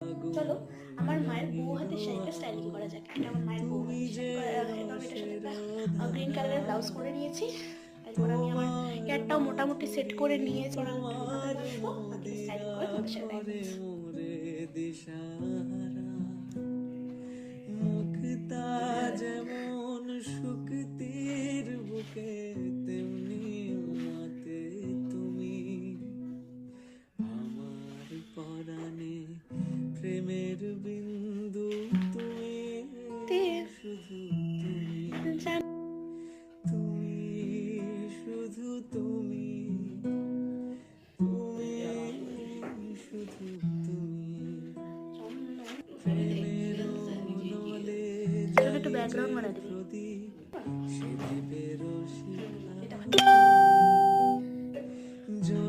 চলো আমার মায়ের বউ হাতের শাড়িটা স্টাইলিং করা যাক। এটা আমার মায়ের বউ হাতের শাড়ি এবং এটার সাথে একটা গ্রিন কালারের ব্লাউজ করে নিয়েছি। এরপর আমি আমার হেয়ারটাও মোটামুটি সেট করে নিয়েছি। বসবো বাকি স্টাইলিং করে তোমাদের সাথে দেখা মুক্তা যেমন শুকতির বুকে তেমনি মাতে তুমি আমার পরাণে প্রেমের বিন্দু তুমি শুধু তুমি শুধু তুমি তুমি শুধু তুমি প্রেমের নলে একটু ব্যাকগ্রাউন্ড বানাই দিবি। প্রদীপ সে দ্বীপের এটা শিলা